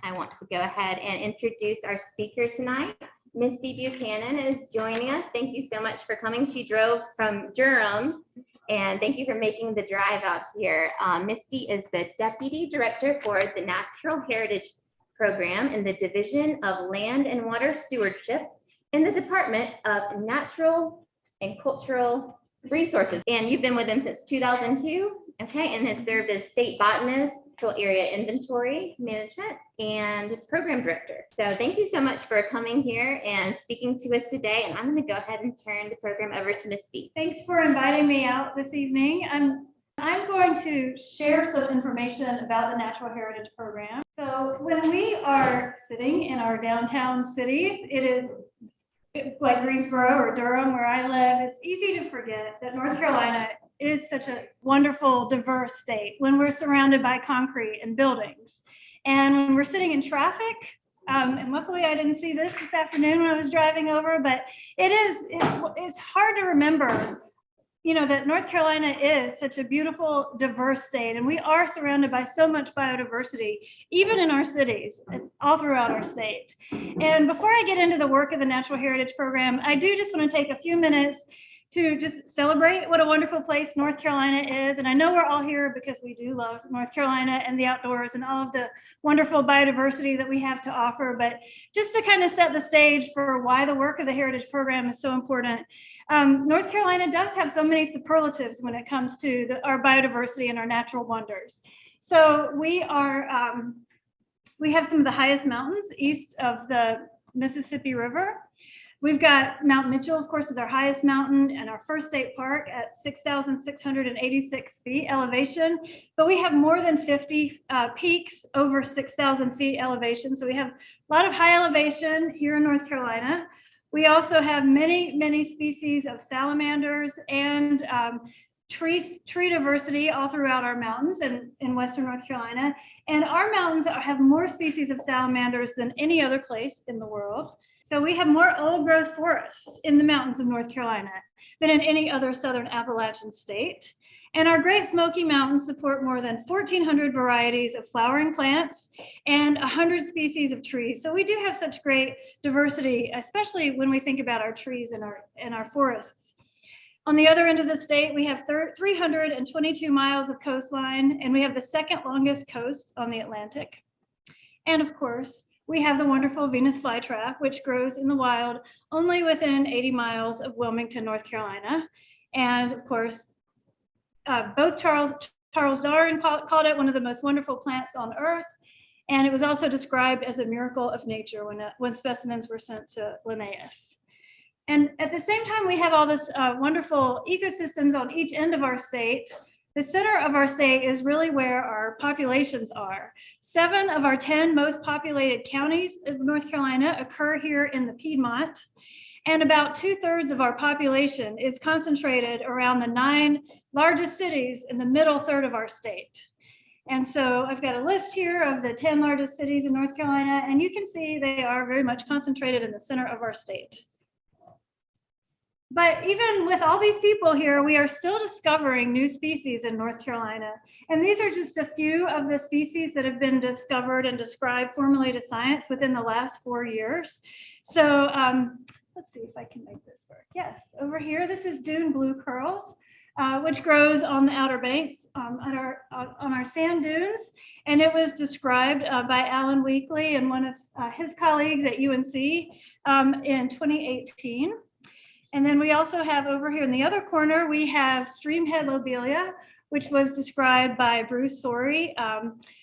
I want to go ahead and introduce our speaker tonight. Misty Buchanan is joining us. Thank you so much for coming. She drove from Durham, and thank you for making the drive out here. Misty is the Deputy Director for the Natural Heritage Program in the Division of Land and Water Stewardship in the Department of Natural and Cultural Resources. And you've been with them since 2002, okay, and has served as State Botanist, Natural Area Inventory Management, and Program Director. So thank you so much for coming here and speaking to us today. And I'm going to go ahead and turn the program over to Misty. Thanks for inviting me out this evening. I'm going to share some information about the Natural Heritage Program. So when we are sitting in our downtown cities, it is like Greensboro or Durham, where I live, it's easy to forget that North Carolina is such a wonderful, diverse state when we're surrounded by concrete and buildings. And when we're sitting in traffic, and luckily I didn't see this afternoon when I was driving over, but it's hard to remember, you know, that North Carolina is such a beautiful, diverse state, and we are surrounded by so much biodiversity, even in our cities, all throughout our state. And before I get into the work of the Natural Heritage Program, I do just want to take a few minutes to just celebrate what a wonderful place North Carolina is. And I know we're all here because we do love North Carolina and the outdoors and all of the wonderful biodiversity that we have to offer. But just to kind of set the stage for why the work of the Heritage Program is so important, North Carolina does have so many superlatives when it comes to our biodiversity and our natural wonders. So we have some of the highest mountains east of the Mississippi River. We've got Mount Mitchell, of course, is our highest mountain, and our first state park at 6,686 feet elevation. But we have more than 50 peaks over 6,000 feet elevation. So we have a lot of high elevation here in North Carolina. We also have many, many species of salamanders and tree diversity all throughout our mountains and in Western North Carolina. And our mountains have more species of salamanders than any other place in the world. So we have more old growth forests in the mountains of North Carolina than in any other Southern Appalachian state. And our Great Smoky Mountains support more than 1,400 varieties of flowering plants and 100 species of trees. So we do have such great diversity, especially when we think about our trees and our forests. On the other end of the state, we have 322 miles of coastline, and we have the second longest coast on the Atlantic. And of course, we have the wonderful Venus flytrap, which grows in the wild only within 80 miles of Wilmington, North Carolina. And of course, both Charles Darwin called it one of the most wonderful plants on earth. And it was also described as a miracle of nature when specimens were sent to Linnaeus. And at the same time, we have all this wonderful ecosystems on each end of our state. The center of our state is really where our populations are. 7 of our 10 most populated counties of North Carolina occur here in the Piedmont, and about 2/3 of our population is concentrated around the 9 largest cities in the middle third of our state. And so I've got a list here of the 10 largest cities in North Carolina, and you can see they are very much concentrated in the center of our state. But even with all these people here, we are still discovering new species in North Carolina. And these are just a few of the species that have been discovered and described formally to science within the last 4 years. So let's see if I can make this work. Yes, over here, this is dune blue curls, which grows on the Outer Banks on our sand dunes. And it was described by Alan Weekly and one of his colleagues at UNC in 2018. And then we also have over here in the other corner, we have streamhead lobelia, which was described by Bruce Sorey,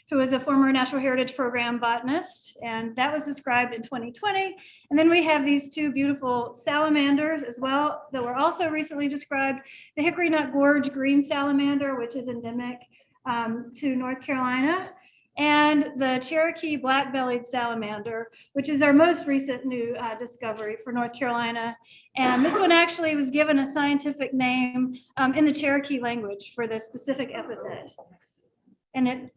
who is a former Natural Heritage Program botanist, and that was described in 2020. And then we have these 2 beautiful salamanders as well that were also recently described, the Hickory Nut Gorge green salamander, which is endemic to North Carolina, and the Cherokee black-bellied salamander, which is our most recent new discovery for North Carolina. And this one actually was given a scientific name in the Cherokee language for the specific epithet. And it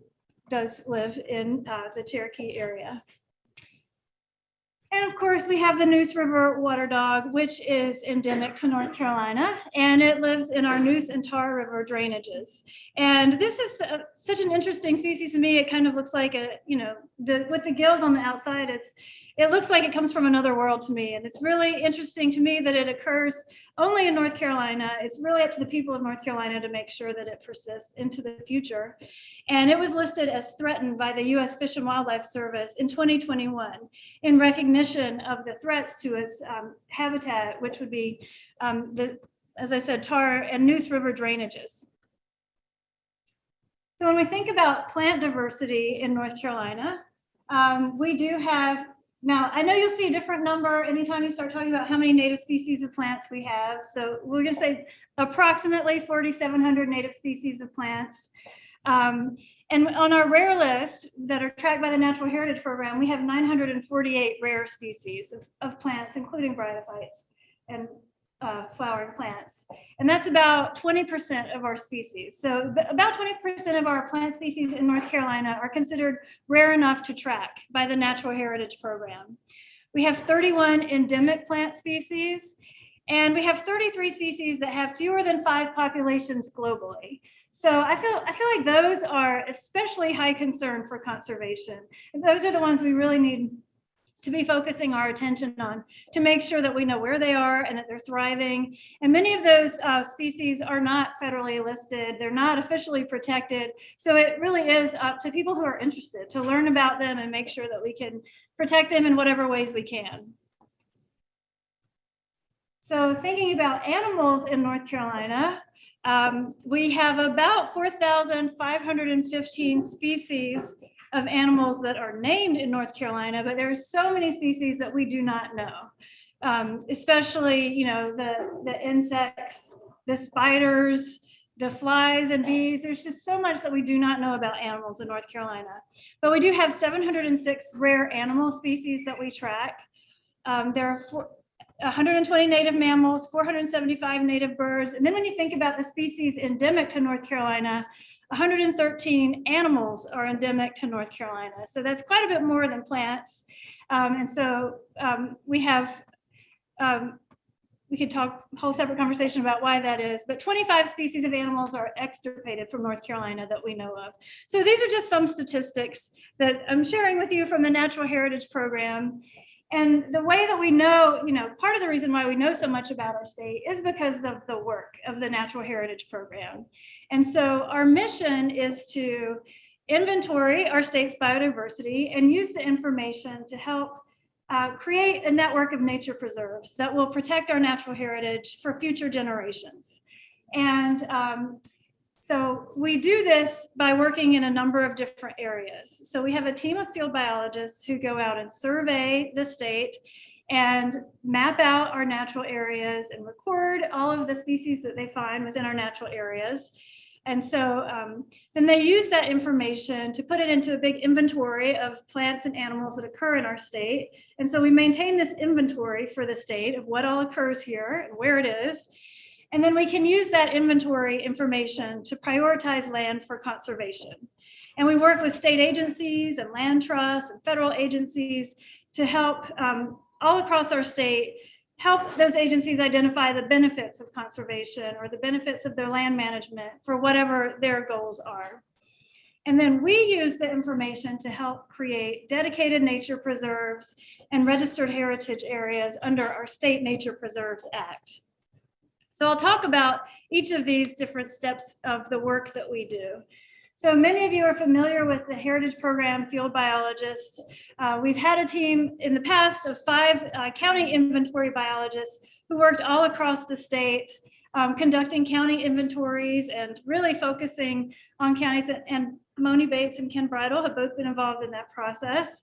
does live in the Cherokee area. And of course, we have the Neuse River water dog, which is endemic to North Carolina, and it lives in our Neuse and Tar River drainages. And this is such an interesting species to me. It kind of looks like with the gills on the outside, it looks like it comes from another world to me. And it's really interesting to me that it occurs only in North Carolina. It's really up to the people of North Carolina to make sure that it persists into the future. And it was listed as threatened by the U.S. Fish and Wildlife Service in 2021 in recognition of the threats to its habitat, which would be, as I said, Tar and Neuse River drainages. So when we think about plant diversity in North Carolina, we do have, now I know you'll see a different number anytime you start talking about how many native species of plants we have. So we're going to say approximately 4,700 native species of plants. And on our rare list that are tracked by the Natural Heritage Program, we have 948 rare species of plants, including bryophytes and flowering plants. And that's about 20% of our species. So about 20% of our plant species in North Carolina are considered rare enough to track by the Natural Heritage Program. We have 31 endemic plant species, and we have 33 species that have fewer than 5 populations globally. So I feel like those are especially high concern for conservation. And those are the ones we really need to be focusing our attention on to make sure that we know where they are and that they're thriving. And many of those species are not federally listed. They're not officially protected. So it really is up to people who are interested to learn about them and make sure that we can protect them in whatever ways we can. So thinking about animals in North Carolina, we have about 4,515 species of animals that are named in North Carolina, but there are so many species that we do not know, especially the insects, the spiders, the flies and bees. There's just so much that we do not know about animals in North Carolina. But we do have 706 rare animal species that we track. There are 120 native mammals, 475 native birds. And then when you think about the species endemic to North Carolina, 113 animals are endemic to North Carolina. So that's quite a bit more than plants. And so we could talk a whole separate conversation about why that is, but 25 species of animals are extirpated from North Carolina that we know of. So these are just some statistics that I'm sharing with you from the Natural Heritage Program. And the way that we know, part of the reason why we know so much about our state is because of the work of the Natural Heritage Program. And so our mission is to inventory our state's biodiversity and use the information to help create a network of nature preserves that will protect our natural heritage for future generations. And so we do this by working in a number of different areas. So we have a team of field biologists who go out and survey the state and map out our natural areas and record all of the species that they find within our natural areas. And so then they use that information to put it into a big inventory of plants and animals that occur in our state. And so we maintain this inventory for the state of what all occurs here and where it is. And then we can use that inventory information to prioritize land for conservation. And we work with state agencies and land trusts and federal agencies to help all across our state, help those agencies identify the benefits of conservation or the benefits of their land management for whatever their goals are. And then we use the information to help create dedicated nature preserves and registered heritage areas under our State Nature Preserves Act. So I'll talk about each of these different steps of the work that we do. So many of you are familiar with the Heritage Program field biologists. We've had a team in the past of 5 county inventory biologists who worked all across the state, conducting county inventories and really focusing on counties. And Moni Bates and Ken Bridle have both been involved in that process.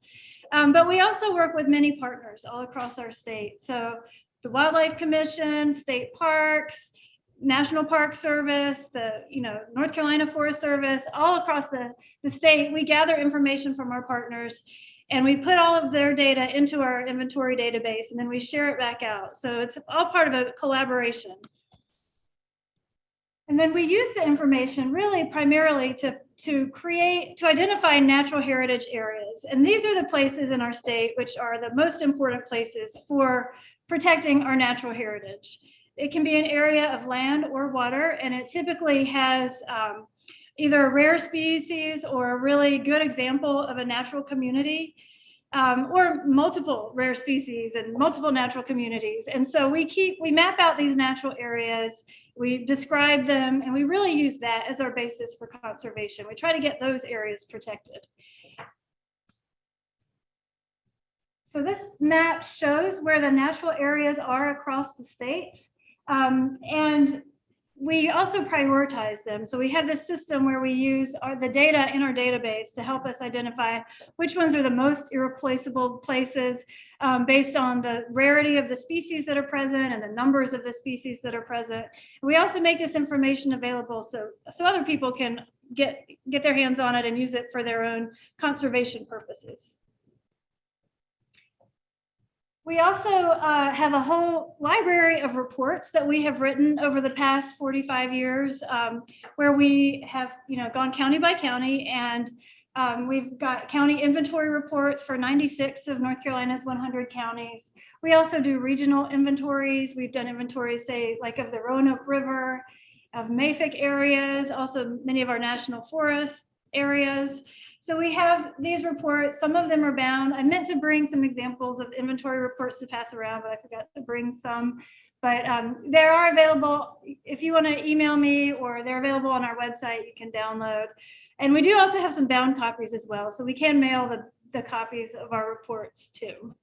But we also work with many partners all across our state. So the Wildlife Commission, state parks, National Park Service, the North Carolina Forest Service, all across the state, we gather information from our partners and we put all of their data into our inventory database and then we share it back out. So it's all part of a collaboration. And then we use the information really primarily to identify natural heritage areas. And these are the places in our state which are the most important places for protecting our natural heritage. It can be an area of land or water, and it typically has either a rare species or a really good example of a natural community, or multiple rare species and multiple natural communities. And so we map out these natural areas, we describe them, and we really use that as our basis for conservation. We try to get those areas protected. So this map shows where the natural areas are across the state. And we also prioritize them. So we have this system where we use the data in our database to help us identify which ones are the most irreplaceable places based on the rarity of the species that are present and the numbers of the species that are present. We also make this information available so other people can get their hands on it and use it for their own conservation purposes. We also have a whole library of reports that we have written over the past 45 years, where we have gone county by county, and we've got county inventory reports for 96 of North Carolina's 100 counties. We also do regional inventories. We've done inventories, say, like of the Roanoke River, of Mayfic areas, also many of our national forest areas. So we have these reports. Some of them are bound. I meant to bring some examples of inventory reports to pass around, but I forgot to bring some. But they are available if you want to email me, or they're available on our website. You can download. And we do also have some bound copies as well. So we can mail the copies of our reports too.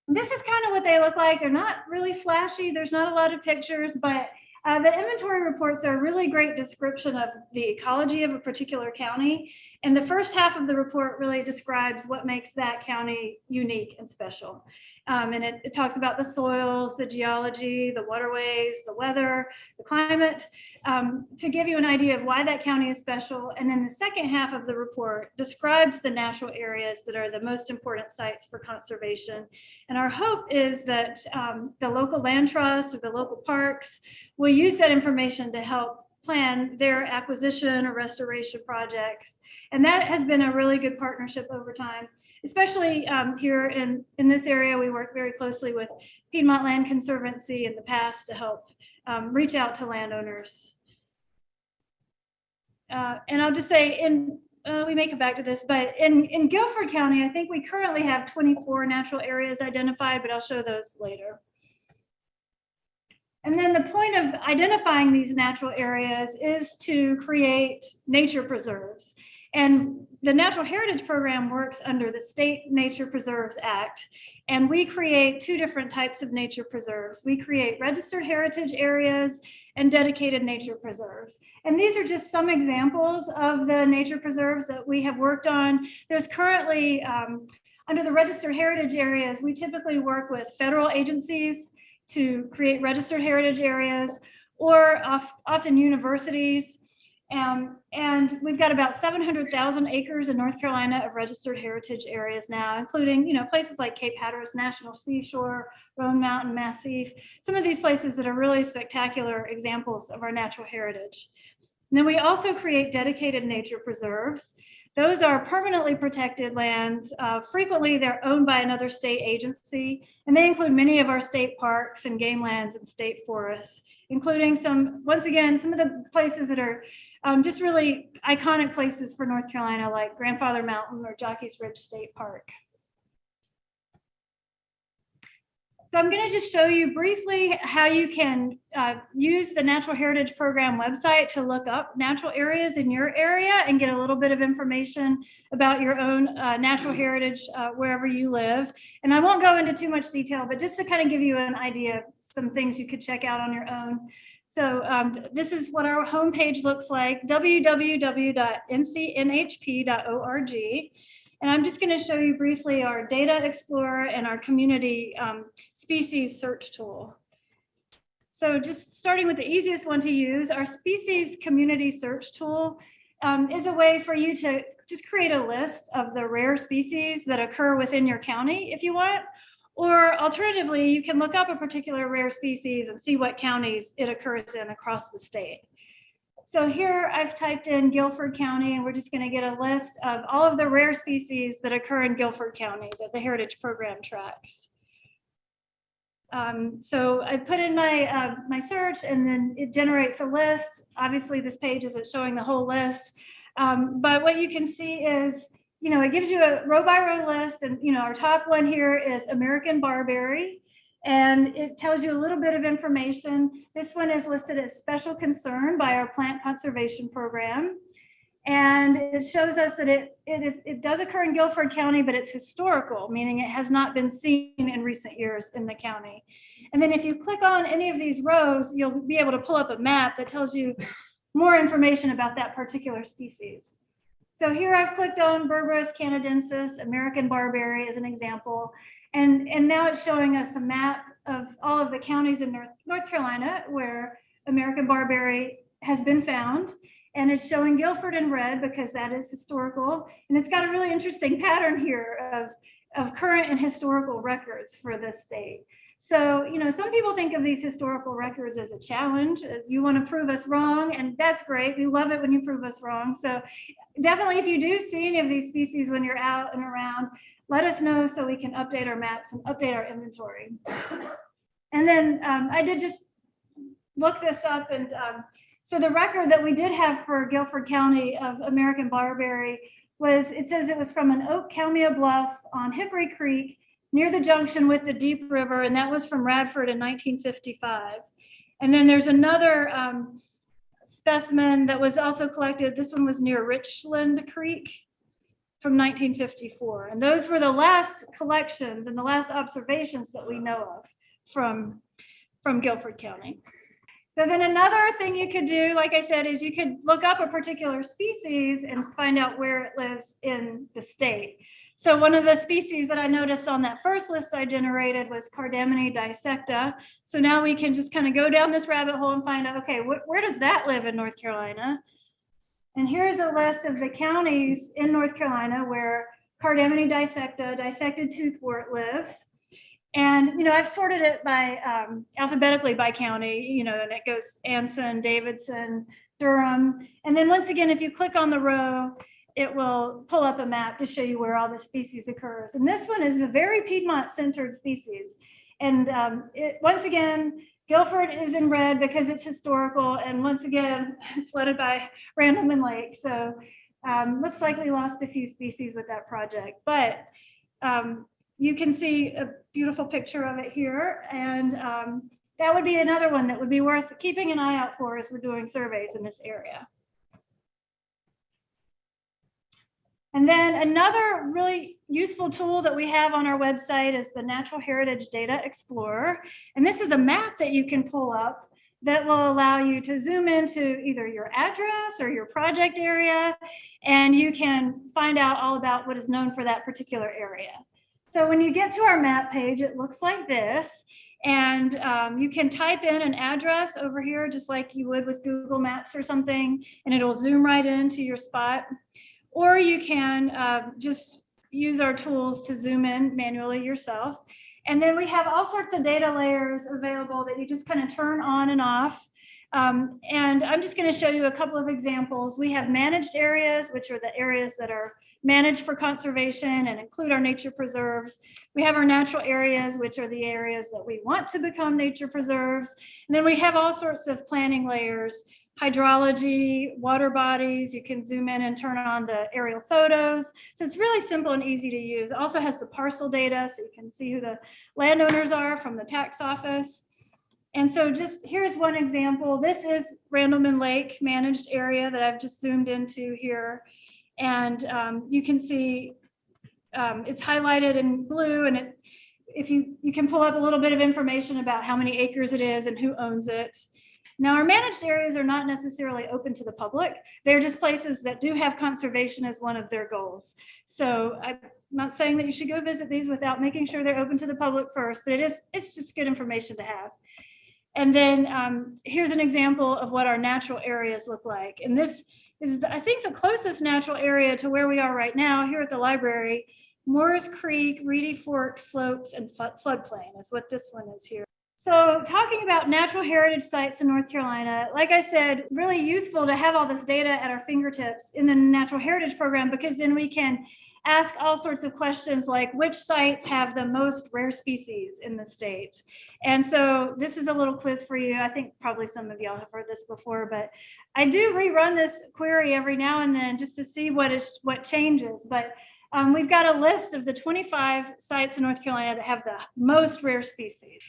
This is kind of what they look like. They're not really flashy. There's not a lot of pictures, but the inventory reports are a really great description of the ecology of a particular county. And the first half of the report really describes what makes that county unique and special. And it talks about the soils, the geology, the waterways, the weather, the climate, to give you an idea of why that county is special. And then the second half of the report describes the natural areas that are the most important sites for conservation. And our hope is that the local land trusts or the local parks will use that information to help plan their acquisition or restoration projects. And that has been a really good partnership over time, especially here in this area. We work very closely with Piedmont Land Conservancy in the past to help reach out to landowners. And I'll just say, we may come back to this, but in Guilford County, I think we currently have 24 natural areas identified, but I'll show those later. And then the point of identifying these natural areas is to create nature preserves. And the Natural Heritage Program works under the State Nature Preserves Act. And we create two different types of nature preserves. We create registered heritage areas and dedicated nature preserves. And these are just some examples of the nature preserves that we have worked on. There's currently, under the registered heritage areas, we typically work with federal agencies to create registered heritage areas, or often universities. And we've got about 700,000 acres in North Carolina of registered heritage areas now, including places like Cape Hatteras National Seashore, Roan Mountain Massif, some of these places that are really spectacular examples of our natural heritage. And then we also create dedicated nature preserves. Those are permanently protected lands. Frequently, they're owned by another state agency, and they include many of our state parks and game lands and state forests, including once again, some of the places that are just really iconic places for North Carolina, like Grandfather Mountain or Jockey's Ridge State Park. So I'm going to just show you briefly how you can use the Natural Heritage Program website to look up natural areas in your area and get a little bit of information about your own natural heritage wherever you live. And I won't go into too much detail, but just to kind of give you an idea of some things you could check out on your own. So this is what our homepage looks like, www.ncnhp.org. And I'm just going to show you briefly our Data Explorer and our community species search tool. So just starting with the easiest one to use, our species community search tool is a way for you to just create a list of the rare species that occur within your county if you want. Or alternatively, you can look up a particular rare species and see what counties it occurs in across the state. So here I've typed in Guilford County, and we're just going to get a list of all of the rare species that occur in Guilford County that the Heritage Program tracks. So I put in my my search, and then it generates a list. Obviously, this page isn't showing the whole list, but what you can see is, it gives you a row by row list, and our top one here is American barberry, and it tells you a little bit of information. This one is listed as special concern by our plant conservation program. And it shows us that it does occur in Guilford County, but it's historical, meaning it has not been seen in recent years in the county. And then if you click on any of these rows, you'll be able to pull up a map that tells you more information about that particular species. So here I've clicked on Berberis canadensis, American barberry as an example. And now it's showing us a map of all of the counties in North Carolina where American barberry has been found. And it's showing Guilford in red because that is historical. And it's got a really interesting pattern here of current and historical records for this state. So, some people think of these historical records as a challenge, as you want to prove us wrong, and that's great. We love it when you prove us wrong. So definitely, if you do see any of these species when you're out and around, let us know so we can update our maps and update our inventory. And then I did just look this up, and so the record that we did have for Guilford County of American barberry it says it was from an oak Kalmia bluff on Hickory Creek near the junction with the Deep River, and that was from Radford in 1955. And then there's another specimen that was also collected. This one was near Richland Creek from 1954. And those were the last collections and the last observations that we know of from Guilford County. So then another thing you could do, like I said, is you could look up a particular species and find out where it lives in the state. So one of the species that I noticed on that first list I generated was Cardamine dissecta. So now we can just kind of go down this rabbit hole and find out, okay, where does that live in North Carolina? And here's a list of the counties in North Carolina where Cardamine dissecta, dissected toothwort, lives. And, I've sorted it by alphabetically by county, and it goes Anson, Davidson, Durham. And then once again, if you click on the row, it will pull up a map to show you where all the species occurs. And this one is a very Piedmont-centered species. And once again, Guilford is in red because it's historical. And once again, flooded by Randleman Lake. So looks like we lost a few species with that project. But you can see a beautiful picture of it here. And that would be another one that would be worth keeping an eye out for as we're doing surveys in this area. And then another really useful tool that we have on our website is the Natural Heritage Data Explorer. And this is a map that you can pull up that will allow you to zoom into either your address or your project area, and you can find out all about what is known for that particular area. So when you get to our map page, it looks like this, and you can type in an address over here just like you would with Google Maps or something, and it'll zoom right into your spot. Or you can just use our tools to zoom in manually yourself. And then we have all sorts of data layers available that you just kind of turn on and off. And I'm just going to show you a couple of examples. We have managed areas, which are the areas that are managed for conservation and include our nature preserves. We have our natural areas, which are the areas that we want to become nature preserves. And then we have all sorts of planning layers, hydrology, water bodies. You can zoom in and turn on the aerial photos. So it's really simple and easy to use. It also has the parcel data, so you can see who the landowners are from the tax office. And so just here's one example. This is Randleman Lake managed area that I've just zoomed into here. And you can see it's highlighted in blue, and if you can pull up a little bit of information about how many acres it is and who owns it. Now, our managed areas are not necessarily open to the public. They're just places that do have conservation as one of their goals. So I'm not saying that you should go visit these without making sure they're open to the public first, but it's just good information to have. And then here's an example of what our natural areas look like. And this is, I think, the closest natural area to where we are right now here at the library. Morris Creek, Reedy Fork Slopes, and floodplain is what this one is here. So talking about natural heritage sites in North Carolina, like I said, really useful to have all this data at our fingertips in the Natural Heritage Program, because then we can ask all sorts of questions like which sites have the most rare species in the state. And so this is a little quiz for you. I think probably some of y'all have heard this before, but I do rerun this query every now and then just to see what changes. But we've got a list of the 25 sites in North Carolina that have the most rare species.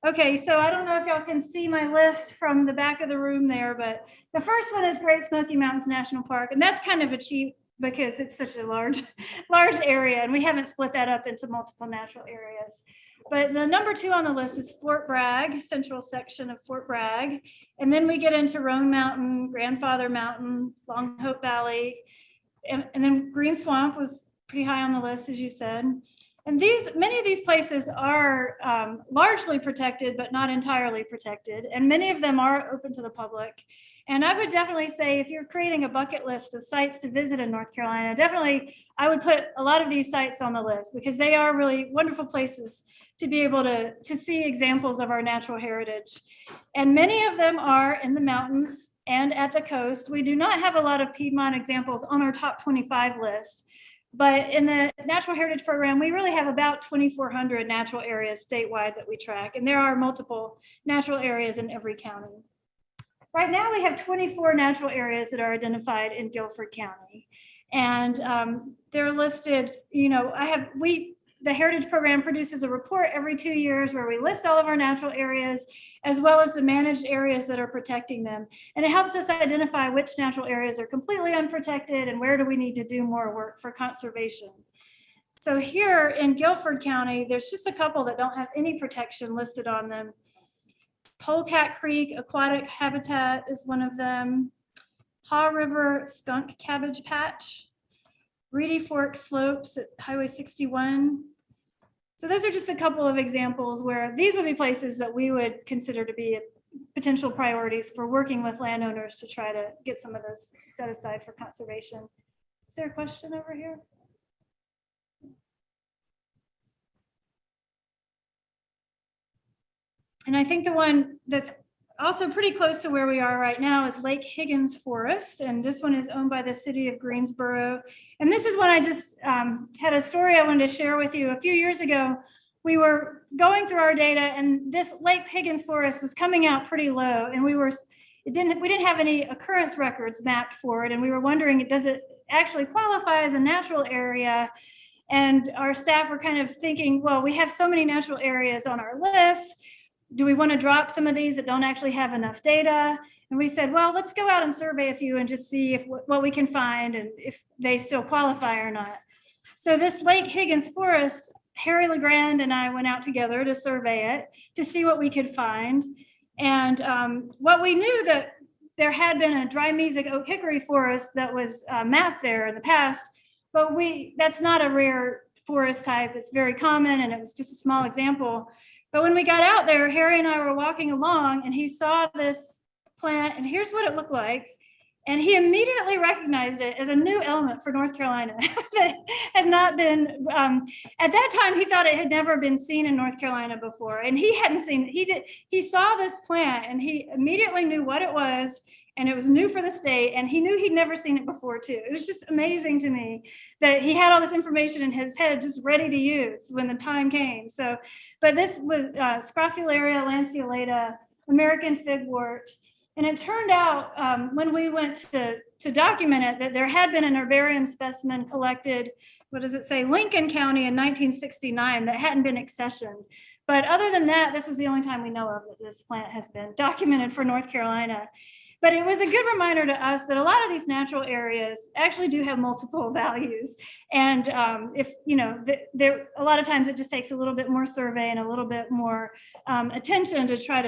Okay, so I don't know if y'all can see my list from the back of the room there, but the first one is Great Smoky Mountains National Park, and that's kind of a cheat because it's such a large area, and we haven't split that up into multiple natural areas. But the number 2 on the list is Fort Bragg, central section of Fort Bragg, and then we get into Roan Mountain, Grandfather Mountain, Long Hope Valley, and then Green Swamp was pretty high on the list, as you said. And many of these places are largely protected, but not entirely protected. And many of them are open to the public. And I would definitely say if you're creating a bucket list of sites to visit in North Carolina, definitely I would put a lot of these sites on the list because they are really wonderful places to be able to see examples of our natural heritage. And many of them are in the mountains and at the coast. We do not have a lot of Piedmont examples on our top 25 list. But in the Natural Heritage Program, we really have about 2,400 natural areas statewide that we track, and there are multiple natural areas in every county. Right now, we have 24 natural areas that are identified in Guilford County, and they're listed. The Heritage Program produces a report every 2 years where we list all of our natural areas, as well as the managed areas that are protecting them. And it helps us identify which natural areas are completely unprotected and where do we need to do more work for conservation. So here in Guilford County, there's just a couple that don't have any protection listed on them. Polecat Creek Aquatic Habitat is one of them. Haw River Skunk Cabbage Patch. Reedy Fork Slopes at Highway 61. So those are just a couple of examples where these would be places that we would consider to be potential priorities for working with landowners to try to get some of those set aside for conservation. Is there a question over here? And I think the one that's also pretty close to where we are right now is Lake Higgins Forest. And this one is owned by the city of Greensboro. And this is one I just had a story I wanted to share with you. A few years ago, we were going through our data and this Lake Higgins Forest was coming out pretty low. And we didn't have any occurrence records mapped for it. And we were wondering, does it actually qualify as a natural area? And our staff were kind of thinking, well, we have so many natural areas on our list. Do we want to drop some of these that don't actually have enough data? And we said, well, let's go out and survey a few and just see what we can find and if they still qualify or not. So this Lake Higgins Forest, Harry LeGrand and I went out together to survey it to see what we could find. And what we knew that there had been a dry mesic oak hickory forest that was mapped there in the past, but that's not a rare forest type. It's very common and it was just a small example. But when we got out there, Harry and I were walking along and he saw this plant and here's what it looked like. And he immediately recognized it as a new element for North Carolina that had not been, at that time, he thought it had never been seen in North Carolina before. And he hadn't seen it. He saw this plant and he immediately knew what it was and it was new for the state. And he knew he'd never seen it before too. It was just amazing to me that he had all this information in his head just ready to use when the time came. So, but this was Scrophularia lanceolata, American figwort. And it turned out when we went to document it that there had been an herbarium specimen collected, what does it say, Lincoln County in 1969 that hadn't been accessioned. But other than that, this was the only time we know of that this plant has been documented for North Carolina. But it was a good reminder to us that a lot of these natural areas actually do have multiple values. And if, a lot of times it just takes a little bit more survey and a little bit more attention to try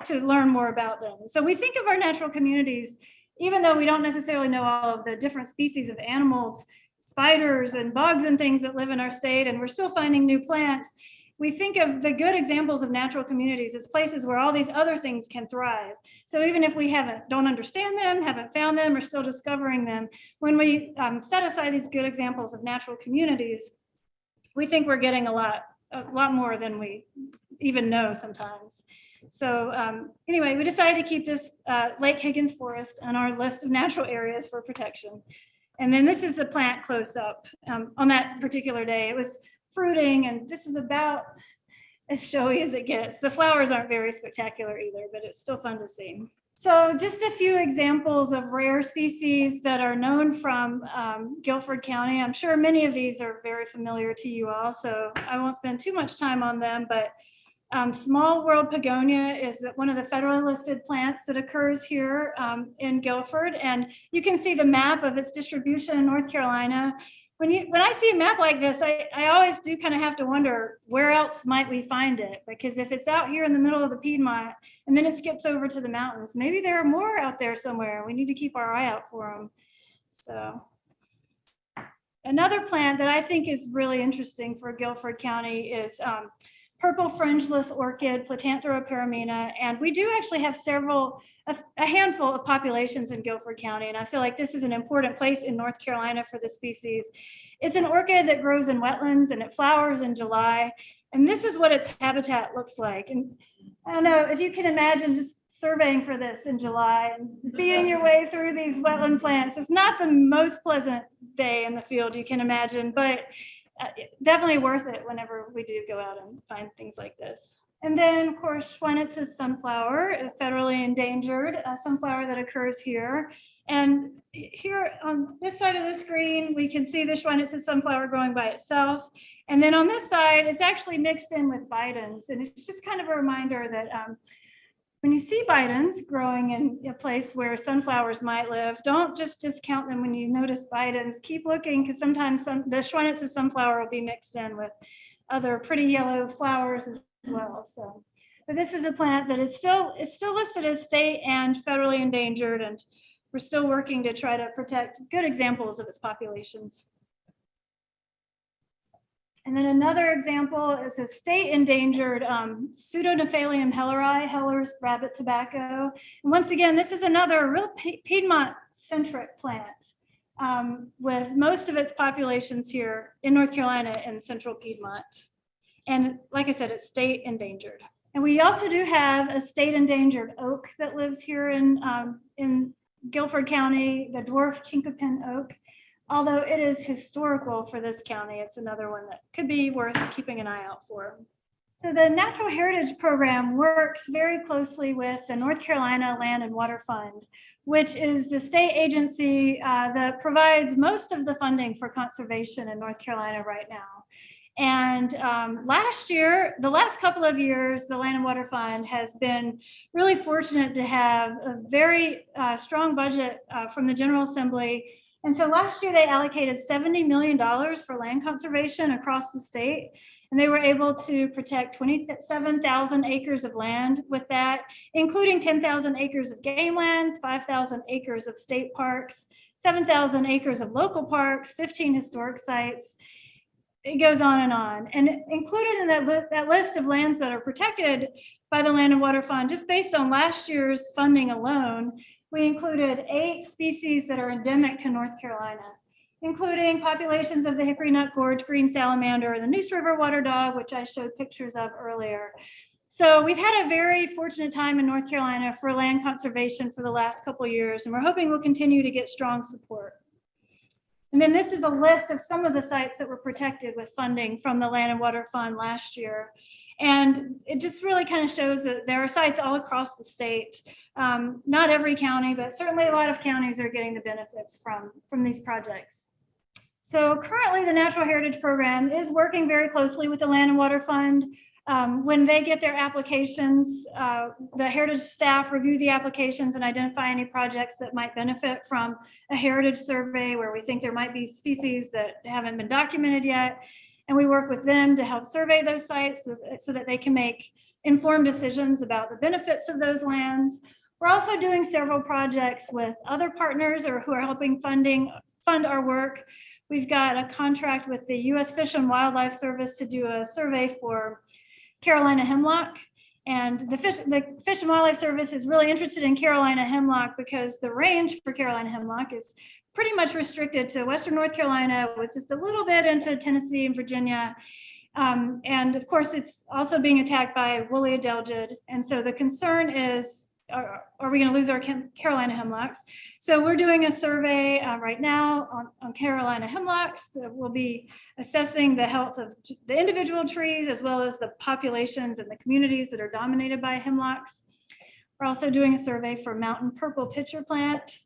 to learn more about them. So we think of our natural communities, even though we don't necessarily know all of the different species of animals, spiders and bugs and things that live in our state, and we're still finding new plants. We think of the good examples of natural communities as places where all these other things can thrive. So even if we don't understand them, haven't found them, or still discovering them, when we set aside these good examples of natural communities, we think we're getting a lot more than we even know sometimes. So anyway, we decided to keep this Lake Higgins forest on our list of natural areas for protection. And then this is the plant close up on that particular day. It was fruiting, and this is about as showy as it gets. The flowers aren't very spectacular either, but it's still fun to see. So just a few examples of rare species that are known from Guilford County. I'm sure many of these are very familiar to you all, so I won't spend too much time on them, but small world pogonia is one of the federally listed plants that occurs here in Guilford. And you can see the map of its distribution in North Carolina. When I see a map like this, I always do kind of have to wonder, where else might we find it? Because if it's out here in the middle of the Piedmont and then it skips over to the mountains, maybe there are more out there somewhere. We need to keep our eye out for them. So another plant that I think is really interesting for Guilford County is purple fringeless orchid, Platanthera. And we do actually have a handful of populations in Guilford County. And I feel like this is an important place in North Carolina for the species. It's an orchid that grows in wetlands and it flowers in July. And this is what its habitat looks like. And I don't know if you can imagine just surveying for this in July and beating your way through these wetland plants. It's not the most pleasant day in the field you can imagine, but definitely worth it whenever we do go out and find things like this. And then, of course, Schweinitz's sunflower, a federally endangered sunflower that occurs here. And here on this side of the screen, we can see the Schweinitz's sunflower growing by itself. And then on this side, it's actually mixed in with Bidens. And it's just kind of a reminder that when you see Bidens growing in a place where sunflowers might live, don't just discount them when you notice Bidens. Keep looking, because sometimes the Schweinitz's sunflower will be mixed in with other pretty yellow flowers as well. So, but this is a plant that is still listed as state and federally endangered, and we're still working to try to protect good examples of its populations. And then another example is a state endangered Pseudonephalium helleri, Heller's rabbit tobacco. And once again, this is another real Piedmont-centric plant with most of its populations here in North Carolina and central Piedmont. And like I said, it's state endangered. And we also do have a state endangered oak that lives here in Guilford County, the dwarf chinkapin oak. Although it is historical for this county, it's another one that could be worth keeping an eye out for. So the Natural Heritage Program works very closely with the North Carolina Land and Water Fund, which is the state agency that provides most of the funding for conservation in North Carolina right now. And last year, the last couple of years, the Land and Water Fund has been really fortunate to have a very strong budget from the General Assembly. And so last year they allocated $70 million for land conservation across the state. And they were able to protect 27,000 acres of land with that, including 10,000 acres of game lands, 5,000 acres of state parks, 7,000 acres of local parks, 15 historic sites. It goes on. And included in that list of lands that are protected by the Land and Water Fund, just based on last year's funding alone, we included 8 species that are endemic to North Carolina, including populations of the Hickory Nut Gorge green salamander, the Neuse River water dog, which I showed pictures of earlier. So we've had a very fortunate time in North Carolina for land conservation for the last couple of years, and we're hoping we'll continue to get strong support. And then this is a list of some of the sites that were protected with funding from the Land and Water Fund last year. And it just really kind of shows that there are sites all across the state. Not every county, but certainly a lot of counties are getting the benefits from these projects. So currently the Natural Heritage Program is working very closely with the Land and Water Fund. When they get their applications, the heritage staff review the applications and identify any projects that might benefit from a heritage survey where we think there might be species that haven't been documented yet. And we work with them to help survey those sites so that they can make informed decisions about the benefits of those lands. We're also doing several projects with other partners or who are helping fund our work. We've got a contract with the U.S. Fish and Wildlife Service to do a survey for Carolina hemlock. And the Fish and Wildlife Service is really interested in Carolina hemlock because the range for Carolina hemlock is pretty much restricted to Western North Carolina with just a little bit into Tennessee and Virginia. And of course, it's also being attacked by woolly adelgid. And so the concern is, are we going to lose our Carolina hemlocks? So we're doing a survey right now on Carolina hemlocks that will be assessing the health of the individual trees as well as the populations and the communities that are dominated by hemlocks. We're also doing a survey for mountain purple pitcher plant.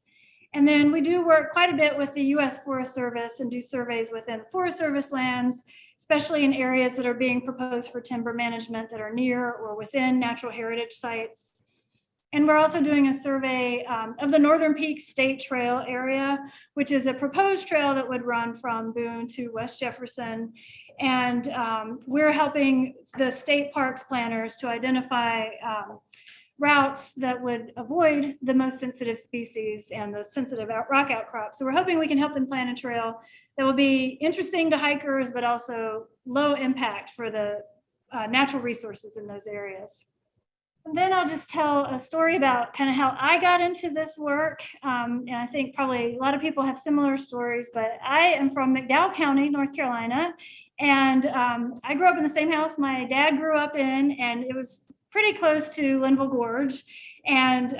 And then we do work quite a bit with the U.S. Forest Service and do surveys within Forest Service lands, especially in areas that are being proposed for timber management that are near or within natural heritage sites. And we're also doing a survey of the Northern Peaks State Trail area, which is a proposed trail that would run from Boone to West Jefferson. And we're helping the state parks planners to identify routes that would avoid the most sensitive species and the sensitive rock outcrops. So we're hoping we can help them plan a trail that will be interesting to hikers, but also low impact for the natural resources in those areas. And then I'll just tell a story about kind of how I got into this work. And I think probably a lot of people have similar stories, but I am from McDowell County, North Carolina. And I grew up in the same house my dad grew up in, and it was pretty close to Linville Gorge. And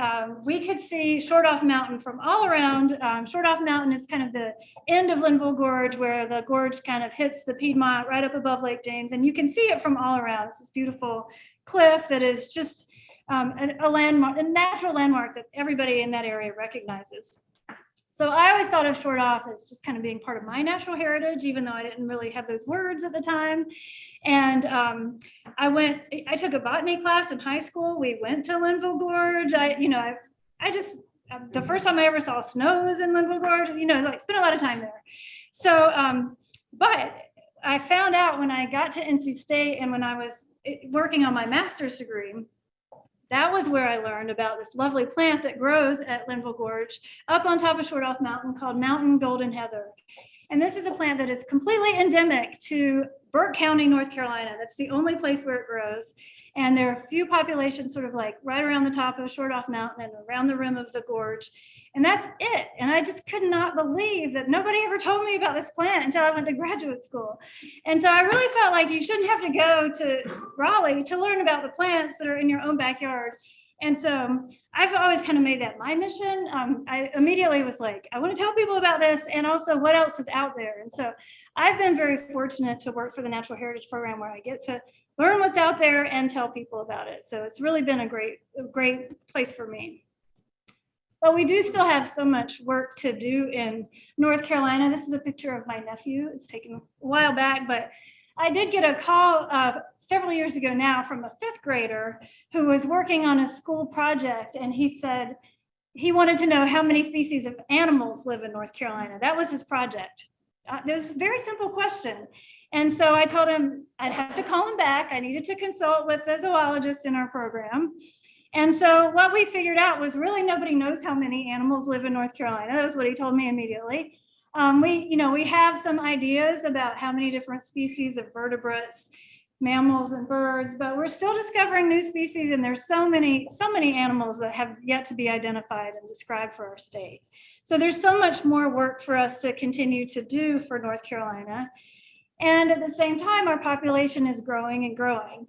we could see Short Off Mountain from all around. Short Off Mountain is kind of the end of Linville Gorge, where the gorge kind of hits the Piedmont right up above Lake James. And you can see it from all around. It's this beautiful cliff that is just a landmark, a natural landmark that everybody in that area recognizes. So I always thought of Short Off as just kind of being part of my natural heritage, even though I didn't really have those words at the time. And I took a botany class in high school. We went to Linville Gorge. The first time I ever saw snow was in Linville Gorge, like spent a lot of time there. So, but I found out when I got to NC State and when I was working on my master's degree, that was where I learned about this lovely plant that grows at Linville Gorge up on top of Short Off Mountain called mountain golden heather. And this is a plant that is completely endemic to Burke County, North Carolina. That's the only place where it grows. And there are a few populations sort of like right around the top of Short Off Mountain and around the rim of the gorge. And that's it. And I just could not believe that nobody ever told me about this plant until I went to graduate school. And so I really felt like you shouldn't have to go to Raleigh to learn about the plants that are in your own backyard. And so I've always kind of made that my mission. I immediately was like, I want to tell people about this and also what else is out there. And so I've been very fortunate to work for the Natural Heritage Program where I get to learn what's out there and tell people about it. So it's really been a great place for me. But we do still have so much work to do in North Carolina. This is a picture of my nephew. It's taken a while back, but I did get a call several years ago now from a fifth grader who was working on a school project. And he said he wanted to know how many species of animals live in North Carolina. That was his project. It was a very simple question. And so I told him I'd have to call him back. I needed to consult with the zoologist in our program. And so what we figured out was really nobody knows how many animals live in North Carolina. That was what he told me immediately. We have some ideas about how many different species of vertebrates, mammals and birds, but we're still discovering new species, and there's so many animals that have yet to be identified and described for our state. So there's so much more work for us to continue to do for North Carolina. And at the same time, our population is growing and growing.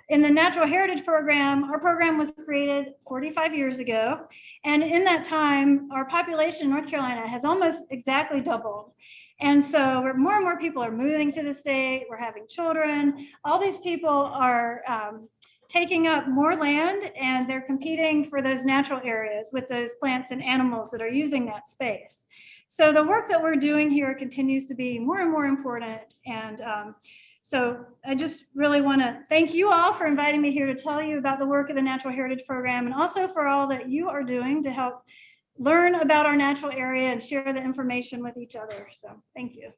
In the Natural Heritage Program, our program was created 45 years ago. And in that time, our population in North Carolina has almost exactly doubled. And so more and more people are moving to the state. We're having children. All these people are taking up more land, and they're competing for those natural areas with those plants and animals that are using that space. So the work that we're doing here continues to be more and more important. And so I just really want to thank you all for inviting me here to tell you about the work of the Natural Heritage Program, and also for all that you are doing to help learn about our natural area and share the information with each other. So thank you.